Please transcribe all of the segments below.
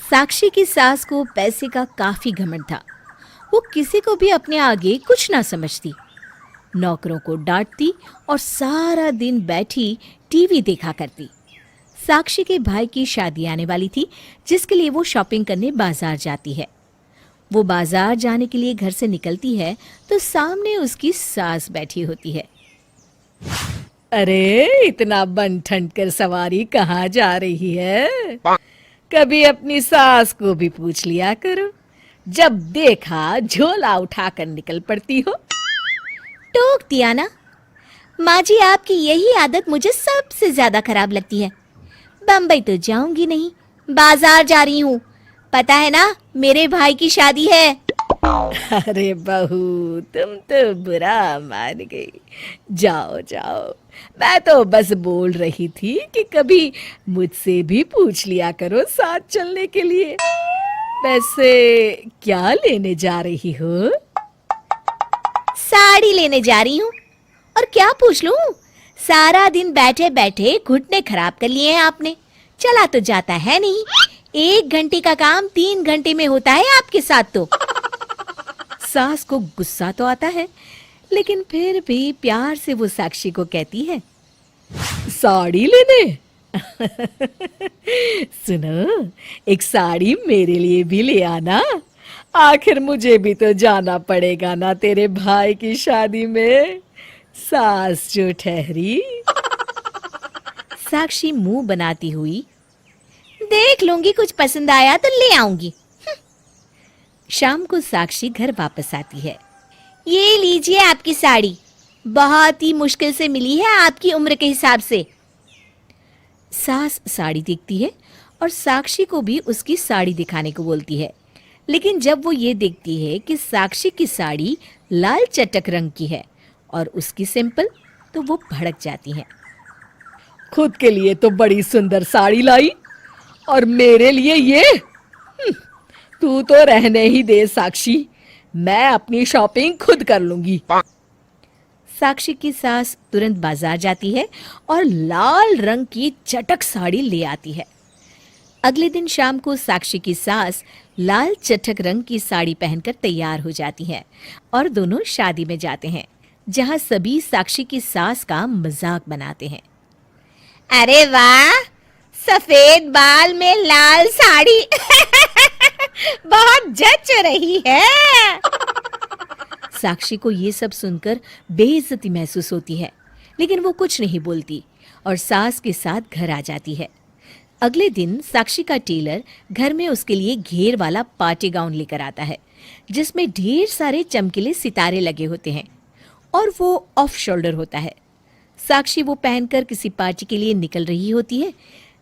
साक्षी की सास को पैसे का काफी घमंड था। वो किसी को भी अपने आगे कुछ ना समझती, नौकरों को डांटती और सारा दिन बैठी टीवी देखा करती। साक्षी के भाई की शादी आने वाली थी, जिसके लिए वो शॉपिंग करने बाजार जाती है। वो बाजार जाने के लिए घर से निकलती है तो सामने उसकी सास बैठी होती है। अरे, इतना बन ठन कर सवारी कहाँ जा रही है? कभी अपनी सास को भी पूछ लिया करो, जब देखा झोला उठाकर निकल पड़ती हो। टोक दिया ना। माँ जी, आपकी यही आदत मुझे सबसे ज्यादा खराब लगती है। बम्बई तो जाऊंगी नहीं, बाजार जा रही हूँ। पता है ना, मेरे भाई की शादी है। अरे बहू, तुम तो बुरा मान गई। जाओ जाओ, मैं तो बस बोल रही थी कि कभी मुझसे भी पूछ लिया करो साथ चलने के लिए। वैसे क्या लेने जा रही हो? साड़ी लेने जा रही हूँ। और क्या पूछ लूं? सारा दिन बैठे बैठे घुटने खराब कर लिए हैं आपने। चला तो जाता है नहीं। 1 घंटे का काम 3 घंटे में होता है आपके साथ तो। सास को गुस्सा तो आता है, लेकिन फिर भी प्यार से वो साक्षी को कहती है, साड़ी लेने? सुनो, एक साड़ी मेरे लिए भी ले आना। आखिर मुझे भी तो जाना पड़ेगा ना तेरे भाई की शादी में। सास जो ठहरी। साक्षी मुंह बनाती हुई, देख लूंगी, कुछ पसंद आया तो ले आऊंगी। शाम को साक्षी घर वापस आती है। ये लीजिए आपकी साड़ी, बहुत ही मुश्किल से मिली है आपकी उम्र के हिसाब से। सास साड़ी देखती है और साक्षी को भी उसकी साड़ी दिखाने को बोलती है, लेकिन जब वो ये देखती है कि साक्षी की साड़ी लाल चटक रंग की है और उसकी सिंपल, तो वो भड़क जाती है। खुद के लिए तो बड़ी सुंदर साड़ी लाई और मेरे लिए ये? तू तो रहने ही दे साक्षी, मैं अपनी शॉपिंग खुद कर लूंगी। साक्षी की सास तुरंत बाजार जाती है और लाल रंग की चटक साड़ी ले आती है। अगले दिन शाम को साक्षी की सास लाल चटक रंग की साड़ी पहनकर तैयार हो जाती है और दोनों शादी में जाते हैं, जहां सभी साक्षी की सास का मजाक बनाते हैं। अरे वाह, सफेद बाल में लाल साड़ी बहुत जच रही है। साक्षी को ये सब सुनकर बेइज्जती महसूस होती है, लेकिन वो कुछ नहीं बोलती और सास के साथ घर आ जाती है। अगले दिन साक्षी का टेलर घर में उसके लिए घेर वाला पार्टी गाउन लेकर आता है, जिसमें ढेर सारे चमकीले सितारे लगे होते हैं और वो ऑफ शोल्डर होता है। साक्षी वो पहनकर किसी पार्टी के लिए निकल रही होती है,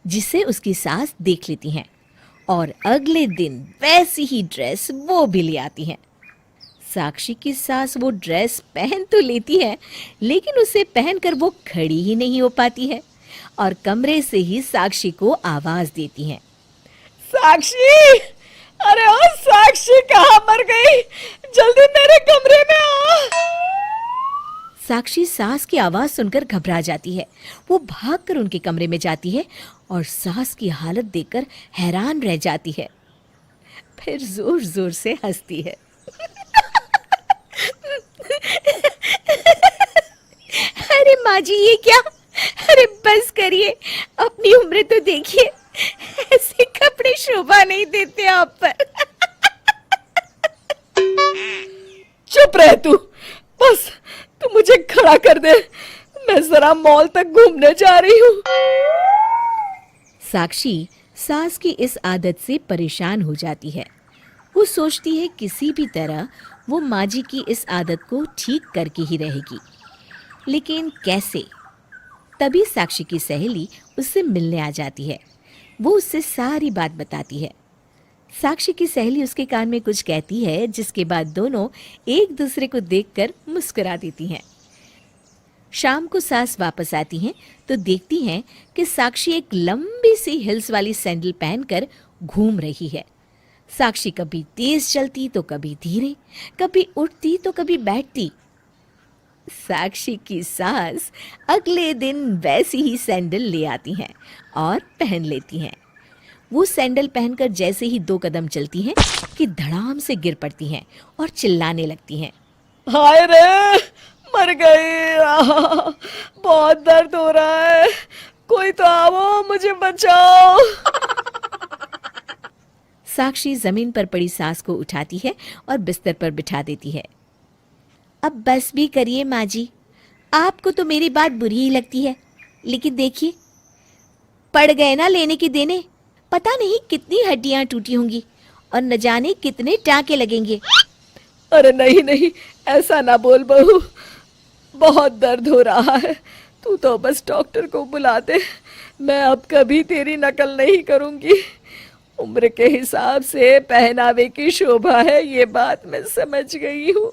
जिसे उसकी सास देख लेती हैं और अगले दिन वैसी ही ड्रेस वो भी ले आती हैं। साक्षी की सास वो ड्रेस पहन तो लेती है, लेकिन उसे पहनकर वो खड़ी ही नहीं हो पाती है और कमरे से ही साक्षी को आवाज देती हैं, साक्षी! अरे ओ साक्षी, कहाँ मर गई? जल्दी मेरे कमरे में आ। साक्षी सास की आवाज सुनकर घबरा जाती है। वो भागकर उनके कमरे में जाती है और सास की हालत देखकर हैरान रह जाती है। फिर जोर जोर से हंसती है। अरे माँ जी, ये क्या? अरे बस करिए, अपनी उम्र तो देखिए, ऐसे कपड़े शोभा नहीं देते आप पर। चुप रह तू, बस तू मुझे खड़ा कर दे, मैं जरा मॉल तक घूमने जा रही हूँ। साक्षी सास की इस आदत से परेशान हो जाती है। वो सोचती है किसी भी तरह वो माँ जी की इस आदत को ठीक करके ही रहेगी, लेकिन कैसे? तभी साक्षी की सहेली उससे मिलने आ जाती है। वो उससे सारी बात बताती है। साक्षी की सहेली उसके कान में कुछ कहती है, जिसके बाद दोनों एक दूसरे को देखकर मुस्कुरा देती हैं। शाम को सास वापस आती हैं तो देखती हैं कि साक्षी एक लंबी सी हिल्स वाली सैंडल पहनकर घूम रही है। साक्षी कभी तेज चलती तो कभी धीरे, कभी उठती तो कभी बैठती। साक्षी की सास अगले दिन वैसी ही सैंडल ले आती हैं और पहन लेती हैं। वो सैंडल पहनकर जैसे ही 2 कदम चलती हैं कि धड़ाम से गिर पड़ती हैं और चिल्लाने लगती हैं। हाय रे, मर गई। बहुत दर्द हो रहा है, कोई तो आओ, मुझे बचाओ। साक्षी जमीन पर पड़ी सास को उठाती है और बिस्तर पर बिठा देती है। अब बस भी करिए माँ जी, आपको तो मेरी बात बुरी ही लगती है, लेकिन देखिए पड़ गए ना लेने की देने, पता नहीं कितनी हड्डियां टूटी होंगी और न जाने कितने टांके लगेंगे। अरे नहीं नहीं, ऐसा ना बोल बहू, बहुत दर्द हो रहा है। तू तो बस डॉक्टर को बुला दे, मैं अब कभी तेरी नकल नहीं करूंगी। उम्र के हिसाब से पहनावे की शोभा है, ये बात मैं समझ गई हूँ।